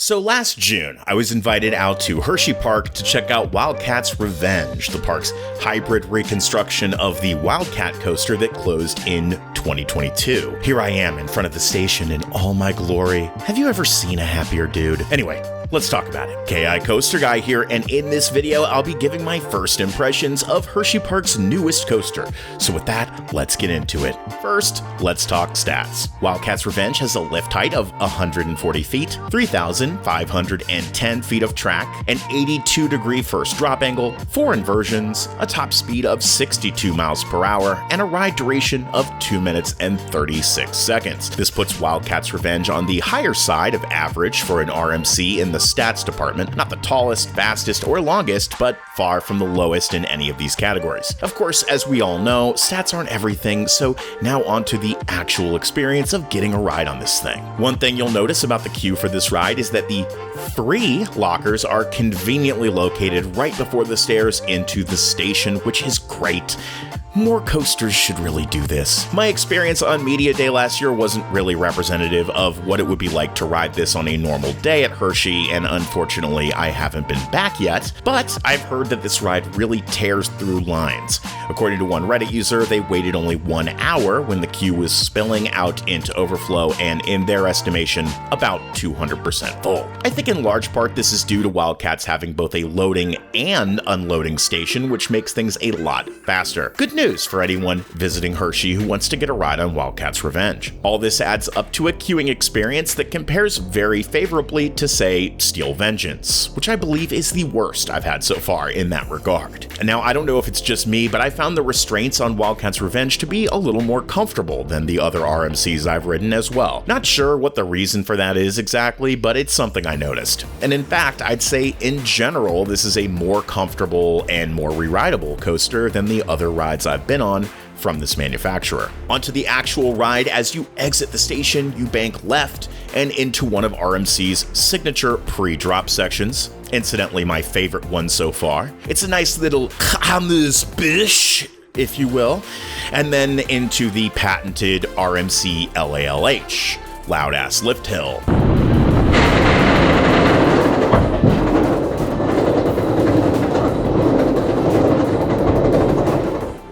So last June, I was invited out to Hershey Park to check out Wildcats Revenge, the park's hybrid reconstruction of the Wildcat coaster that closed in 2022. Here I am in front of the station in all my glory. Have you ever seen a happier dude? Anyway, let's talk about it. KI Coaster Guy here, and in this video, I'll be giving my first impressions of Hershey Park's newest coaster. So with that, let's get into it. First, let's talk stats. Wildcats Revenge has a lift height of 140 feet, 3,510 feet of track, an 82-degree first drop angle, 4 inversions, a top speed of 62 miles per hour, and a ride duration of 2 minutes and 36 seconds. This puts Wildcats Revenge on the higher side of average for an RMC in the stats department, not the tallest, fastest, or longest, but far from the lowest in any of these categories. Of course, as we all know, stats aren't everything, so now on to the actual experience of getting a ride on this thing. One thing you'll notice about the queue for this ride is that the 3 lockers are conveniently located right before the stairs into the station, which is great. More coasters should really do this. My experience on Media Day last year wasn't really representative of what it would be like to ride this on a normal day at Hershey, and unfortunately I haven't been back yet, but I've heard that this ride really tears through lines. According to one Reddit user, they waited only 1 hour when the queue was spilling out into overflow and, in their estimation, about 200% full. I think in large part this is due to Wildcats having both a loading and unloading station, which makes things a lot faster. Good news for anyone visiting Hershey who wants to get a ride on Wildcats Revenge. All this adds up to a queuing experience that compares very favorably to, say, Steel Vengeance, which I believe is the worst I've had so far in that regard. And now, I don't know if it's just me, but I found the restraints on Wildcats Revenge to be a little more comfortable than the other RMCs I've ridden as well. Not sure what the reason for that is exactly, but it's something I noticed. And in fact, I'd say in general, this is a more comfortable and more re-rideable coaster than the other rides I've been on from this manufacturer. Onto the actual ride, as you exit the station, you bank left and into one of RMC's signature pre-drop sections. Incidentally, my favorite one so far. It's a nice little amuse-bouche, if you will, and then into the patented RMC LALH, Loud Ass Lift Hill.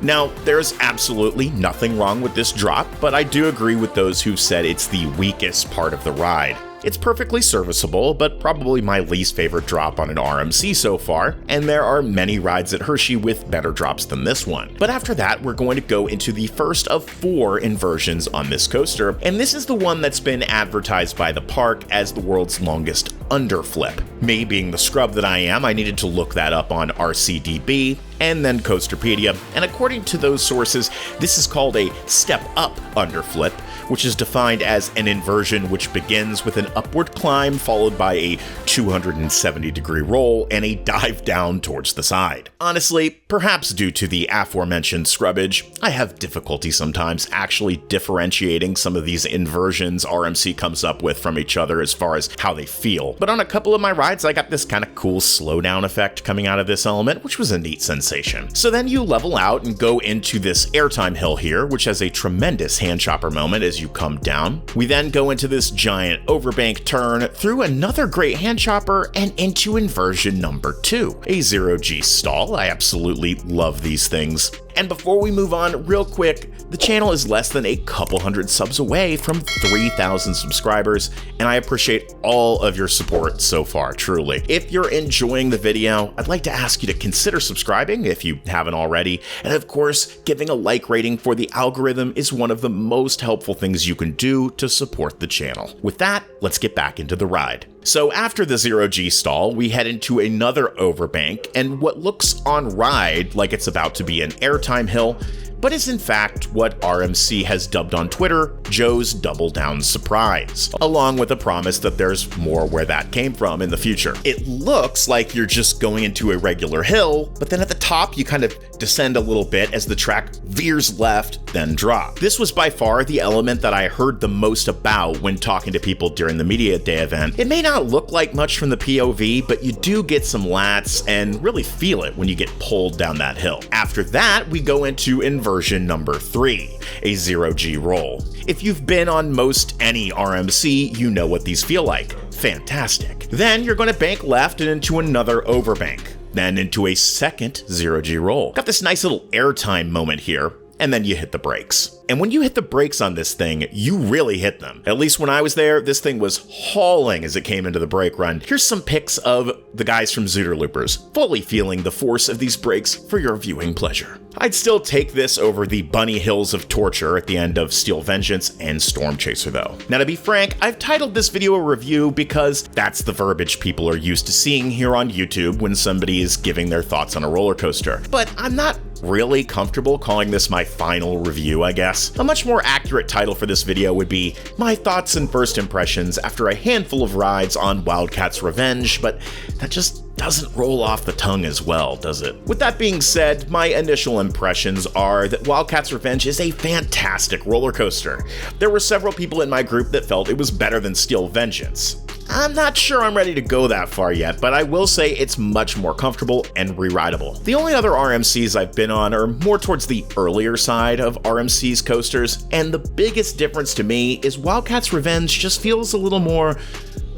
Now, there's absolutely nothing wrong with this drop, but I do agree with those who've said it's the weakest part of the ride. It's perfectly serviceable, but probably my least favorite drop on an RMC so far, and there are many rides at Hershey with better drops than this one. But after that, we're going to go into the first of 4 inversions on this coaster, and this is the one that's been advertised by the park as the world's longest underflip. Me being the scrub that I am, I needed to look that up on RCDB and then Coasterpedia, and according to those sources, this is called a step-up underflip, which is defined as an inversion which begins with an upward climb followed by a 270-degree roll and a dive down towards the side. Honestly, perhaps due to the aforementioned scrubbage, I have difficulty sometimes actually differentiating some of these inversions RMC comes up with from each other as far as how they feel. But on a couple of my rides, I got this kind of cool slowdown effect coming out of this element, which was a neat sensation. So then you level out and go into this airtime hill here, which has a tremendous hand chopper moment as you come down. We then go into this giant overbank turn, through another great hand chopper, and into inversion number 2, a 0G stall. I absolutely love these things. And before we move on, real quick, the channel is less than a couple hundred subs away from 3,000 subscribers, and I appreciate all of your support so far, truly. If you're enjoying the video, I'd like to ask you to consider subscribing if you haven't already, and of course, giving a like rating for the algorithm is one of the most helpful things you can do to support the channel. With that, let's get back into the ride. So after the 0G stall, we head into another overbank, and what looks on ride like it's about to be an airtime hill, but is in fact what RMC has dubbed on Twitter Joe's Double Down Surprise, along with a promise that there's more where that came from in the future. It looks like you're just going into a regular hill, but then at the top you kind of descend a little bit as the track veers left, then drop. This was by far the element that I heard the most about when talking to people during the Media Day event. It may not look like much from the POV, but you do get some lats and really feel it when you get pulled down that hill. After that, we go into inversion number 3, a 0G roll. If you've been on most any RMC, you know what these feel like. fantastic. Then you're going to bank left and into another overbank, then into a second 0G roll. Got this nice little airtime moment here, and then you hit the brakes. And when you hit the brakes on this thing, you really hit them. At least when I was there, this thing was hauling as it came into the brake run. Here's some pics of the guys from Zooter Loopers, fully feeling the force of these brakes for your viewing pleasure. I'd still take this over the bunny hills of torture at the end of Steel Vengeance and Storm Chaser though. Now to be frank, I've titled this video a review because that's the verbiage people are used to seeing here on YouTube when somebody is giving their thoughts on a roller coaster. But I'm not really comfortable calling this my final review, I guess. A much more accurate title for this video would be my thoughts and first impressions after a handful of rides on Wildcats Revenge, but that just doesn't roll off the tongue as well, does it? With that being said, my initial impressions are that Wildcats Revenge is a fantastic roller coaster. There were several people in my group that felt it was better than Steel Vengeance. I'm not sure I'm ready to go that far yet, but I will say it's much more comfortable and re-rideable. The only other RMCs I've been on are more towards the earlier side of RMC's coasters, and the biggest difference to me is Wildcats Revenge just feels a little more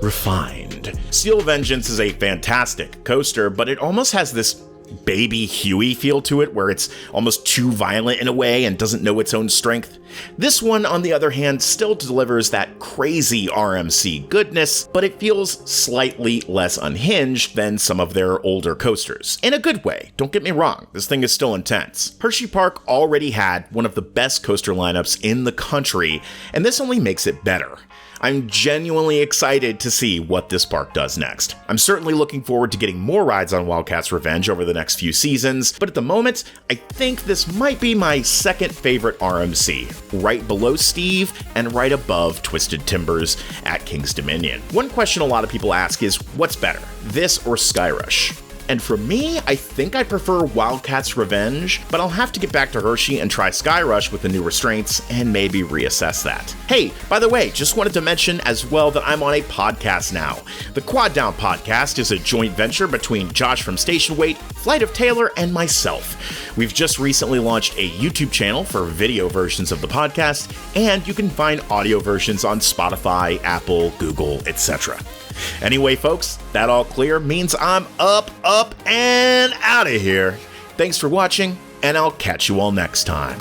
refined. Steel Vengeance is a fantastic coaster, but it almost has this Baby Huey feel to it, where it's almost too violent in a way and doesn't know its own strength. This one, on the other hand, still delivers that crazy RMC goodness, but it feels slightly less unhinged than some of their older coasters. In a good way, don't get me wrong, this thing is still intense. Hershey Park already had one of the best coaster lineups in the country, and this only makes it better. I'm genuinely excited to see what this park does next. I'm certainly looking forward to getting more rides on Wildcats Revenge over the next few seasons, but at the moment, I think this might be my second favorite RMC, right below Steve and right above Twisted Timbers at King's Dominion. One question a lot of people ask is, what's better, this or Skyrush? And for me, I think I prefer Wildcats Revenge, but I'll have to get back to Hershey and try Skyrush with the new restraints and maybe reassess that. Hey, by the way, just wanted to mention as well that I'm on a podcast now. The Quad Down podcast is a joint venture between Josh from Station Weight, Flight of Taylor, and myself. We've just recently launched a YouTube channel for video versions of the podcast, and you can find audio versions on Spotify, Apple, Google, etc. Anyway, folks, that all clear means I'm up, and out of here. Thanks for watching, and I'll catch you all next time.